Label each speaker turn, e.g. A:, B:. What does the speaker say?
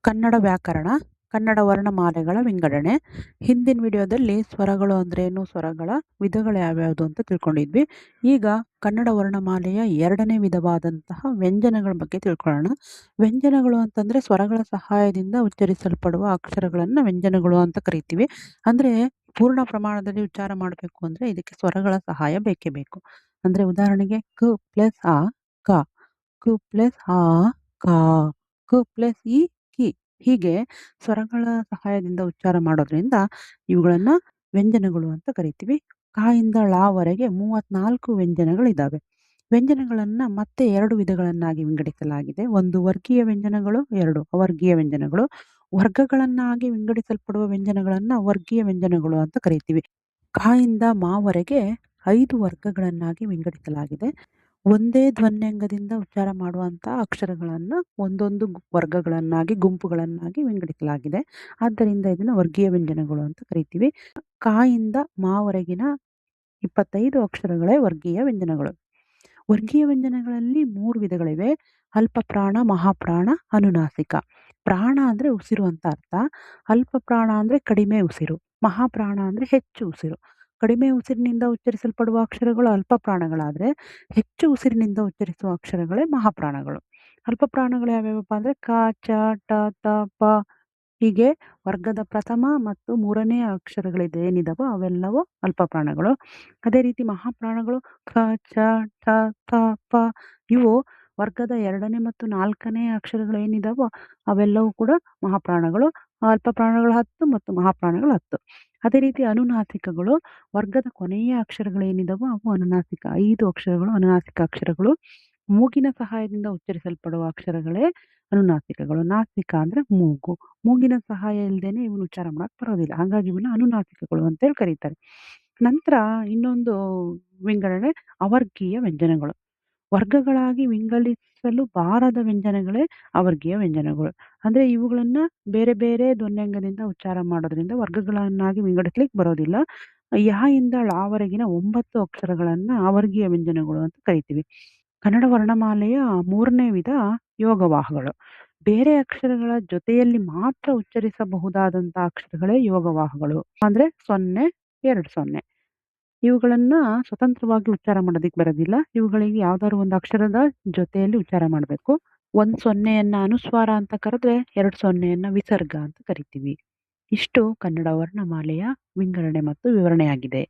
A: ಕನ್ನಡ ವ್ಯಾಕರಣ, ಕನ್ನಡ ವರ್ಣಮಾಲೆಗಳ ವಿಂಗಡಣೆ. ಹಿಂದಿನ ವಿಡಿಯೋದಲ್ಲಿ ಸ್ವರಗಳು ಅಂದ್ರೇನು, ಸ್ವರಗಳ ವಿಧಗಳು ಯಾವ್ಯಾವುದು ಅಂತ ತಿಳ್ಕೊಂಡಿದ್ವಿ. ಈಗ ಕನ್ನಡ ವರ್ಣಮಾಲೆಯ ಎರಡನೇ ವಿಧವಾದಂತಹ ವ್ಯಂಜನಗಳ ಬಗ್ಗೆ ತಿಳ್ಕೊಳ್ಳೋಣ. ವ್ಯಂಜನಗಳು ಅಂತಂದ್ರೆ ಸ್ವರಗಳ ಸಹಾಯದಿಂದ ಉಚ್ಚರಿಸಲ್ಪಡುವ ಅಕ್ಷರಗಳನ್ನು ವ್ಯಂಜನಗಳು ಅಂತ ಕರಿತೀವಿ. ಅಂದ್ರೆ ಪೂರ್ಣ ಪ್ರಮಾಣದಲ್ಲಿ ಉಚ್ಚಾರ ಮಾಡಬೇಕು ಅಂದ್ರೆ ಇದಕ್ಕೆ ಸ್ವರಗಳ ಸಹಾಯ ಬೇಕೇ ಬೇಕು. ಅಂದ್ರೆ ಉದಾಹರಣೆಗೆ ಕ ಪ್ಲಸ್ ಆ ಕ, ಕು ಪ್ಲಸ್ ಆ ಕಾ, ಕು ಪ್ಲಸ್ ಈ ಕಿ. ಹೀಗೆ ಸ್ವರಗಳ ಸಹಾಯದಿಂದ ಉಚ್ಚಾರ ಮಾಡೋದ್ರಿಂದ ಇವುಗಳನ್ನ ವ್ಯಂಜನಗಳು ಅಂತ ಕರಿತೀವಿ. ಕ ಇಂದ ಳವರೆಗೆ 34 ವ್ಯಂಜನಗಳಿದ್ದಾವೆ. ವ್ಯಂಜನಗಳನ್ನ ಮತ್ತೆ ಎರಡು ವಿಧಗಳನ್ನಾಗಿ ವಿಂಗಡಿಸಲಾಗಿದೆ. ಒಂದು ವರ್ಗೀಯ ವ್ಯಂಜನಗಳು, ಎರಡು ಅವರ್ಗೀಯ ವ್ಯಂಜನಗಳು. ವರ್ಗಗಳನ್ನಾಗಿ ವಿಂಗಡಿಸಲ್ಪಡುವ ವ್ಯಂಜನಗಳನ್ನ ವರ್ಗೀಯ ವ್ಯಂಜನಗಳು ಅಂತ ಕರಿತೀವಿ. ಕ ಇಂದ ಮಾವರೆಗೆ 5 ವರ್ಗಗಳನ್ನಾಗಿ ವಿಂಗಡಿಸಲಾಗಿದೆ. ಒಂದೇ ಧ್ವನ್ಯಂಗದಿಂದ ಉಚ್ಚಾರ ಮಾಡುವಂತಹ ಅಕ್ಷರಗಳನ್ನ ಒಂದೊಂದು ವರ್ಗಗಳನ್ನಾಗಿ, ಗುಂಪುಗಳನ್ನಾಗಿ ವಿಂಗಡಿಸಲಾಗಿದೆ. ಆದ್ದರಿಂದ ಇದನ್ನ ವರ್ಗೀಯ ವ್ಯಂಜನಗಳು ಅಂತ ಕರಿತೀವಿ. ಕ ಇಂದ ಮಾವರೆಗಿನ 25 ಅಕ್ಷರಗಳೇ ವರ್ಗೀಯ ವ್ಯಂಜನಗಳು. ವರ್ಗೀಯ ವ್ಯಂಜನಗಳಲ್ಲಿ 3 ವಿಧಗಳಿವೆ. ಅಲ್ಪ ಪ್ರಾಣ, ಮಹಾಪ್ರಾಣ, ಅನುನಾಸಿಕ. ಪ್ರಾಣ ಅಂದ್ರೆ ಉಸಿರು ಅಂತ ಅರ್ಥ. ಅಲ್ಪ ಪ್ರಾಣ ಅಂದ್ರೆ ಕಡಿಮೆ ಉಸಿರು. ಮಹಾಪ್ರಾಣ ಅಂದ್ರೆ ಹೆಚ್ಚು ಉಸಿರು. ಕಡಿಮೆ ಉಸಿರಿನಿಂದ ಉಚ್ಚರಿಸಲ್ಪಡುವ ಅಕ್ಷರಗಳು ಅಲ್ಪ ಪ್ರಾಣಗಳಾದ್ರೆ, ಹೆಚ್ಚು ಉಸಿರಿನಿಂದ ಉಚ್ಚರಿಸುವ ಅಕ್ಷರಗಳೇ ಮಹಾಪ್ರಾಣಗಳು. ಅಲ್ಪ ಪ್ರಾಣಗಳು ಯಾವ್ಯಾವಪ್ಪ ಅಂದ್ರೆ ಕ, ಚ, ಟ, ತ, ಪ. ಹೀಗೆ ವರ್ಗದ ಪ್ರಥಮ ಮತ್ತು ಮೂರನೇ ಅಕ್ಷರಗಳಿದೇನಿದಾವೋ ಅವೆಲ್ಲವೂ ಅಲ್ಪ ಪ್ರಾಣಗಳು. ಅದೇ ರೀತಿ ಮಹಾಪ್ರಾಣಗಳು ಖ, ಚ, ಠ, ಥ, ಪ. ಇವು ವರ್ಗದ 2ನೇ ಮತ್ತು 4ನೇ ಅಕ್ಷರಗಳು ಏನಿದಾವೋ ಅವೆಲ್ಲವೂ ಕೂಡ ಮಹಾಪ್ರಾಣಗಳು. ಅಲ್ಪ ಪ್ರಾಣಗಳು 10 ಮತ್ತು ಮಹಾಪ್ರಾಣಗಳು 10. ಅದೇ ರೀತಿ ಅನುನಾಸಿಕಗಳು ವರ್ಗದ ಕೊನೆಯ ಅಕ್ಷರಗಳೇನಿದಾವೋ ಅವು ಅನುನಾಸಿಕ. 5 ಅಕ್ಷರಗಳು ಅನುನಾಸಿಕ ಅಕ್ಷರಗಳು. ಮೂಗಿನ ಸಹಾಯದಿಂದ ಉಚ್ಚರಿಸಲ್ಪಡುವ ಅಕ್ಷರಗಳೇ ಅನುನಾಸಿಕಗಳು. ನಾಸಿಕ ಅಂದ್ರೆ ಮೂಗು. ಮೂಗಿನ ಸಹಾಯ ಇಲ್ಲದೇನೆ ಇವನು ಉಚ್ಚಾರ ಮಾಡಕ್ ಬರೋದಿಲ್ಲ. ಹಾಗಾಗಿ ಇವನ್ನ ಅನುನಾಸಿಕಗಳು ಅಂತೇಳಿ ಕರೀತಾರೆ. ನಂತರ ಇನ್ನೊಂದು ವಿಂಗಡಣೆ ಅವರ್ಗೀಯ ವ್ಯಂಜನಗಳು. ವರ್ಗಗಳಾಗಿ ವಿಂಗಡಿಸಲು ಬಾರದ ವ್ಯಂಜನಗಳೇ ಅವರ್ಗೀಯ ವ್ಯಂಜನಗಳು. ಅಂದ್ರೆ ಇವುಗಳನ್ನ ಬೇರೆ ಬೇರೆ ಧ್ವನ್ಯಂಗದಿಂದ ಉಚ್ಚಾರ ಮಾಡೋದ್ರಿಂದ ವರ್ಗಗಳನ್ನಾಗಿ ವಿಂಗಡಿಸ್ಲಿಕ್ಕೆ ಬರೋದಿಲ್ಲ. ಯ ಇಂದ ಳವರೆಗಿನ 9 ಅಕ್ಷರಗಳನ್ನ ಅವರ್ಗೀಯ ವ್ಯಂಜನಗಳು ಅಂತ ಕರಿತೀವಿ. ಕನ್ನಡ ವರ್ಣಮಾಲೆಯ 3ನೇ ವಿಧ ಯೋಗವಾಹಗಳು. ಬೇರೆ ಅಕ್ಷರಗಳ ಜೊತೆಯಲ್ಲಿ ಮಾತ್ರ ಉಚ್ಚರಿಸಬಹುದಾದಂತಹ ಅಕ್ಷರಗಳೇ ಯೋಗವಾಹಗಳು. ಅಂದ್ರೆ 0, 2 0. ಇವುಗಳನ್ನ ಸ್ವತಂತ್ರವಾಗಿ ಉಚ್ಚಾರ ಮಾಡೋದಿಕ್ ಬರೋದಿಲ್ಲ. ಇವುಗಳಿಗೆ ಯಾವ್ದಾದ್ರು ಒಂದು ಅಕ್ಷರದ ಜೊತೆಯಲ್ಲಿ ಉಚ್ಚಾರ ಮಾಡಬೇಕು. 1 0ಯನ್ನ ಅನುಸ್ವಾರ ಅಂತ ಕರೆದ್ರೆ 2 0ಯನ್ನ ವಿಸರ್ಗ ಅಂತ ಕರಿತೀವಿ. ಇಷ್ಟು ಕನ್ನಡ ವರ್ಣಮಾಲೆಯ ವಿಂಗಡಣೆ ಮತ್ತು ವಿವರಣೆಯಾಗಿದೆ.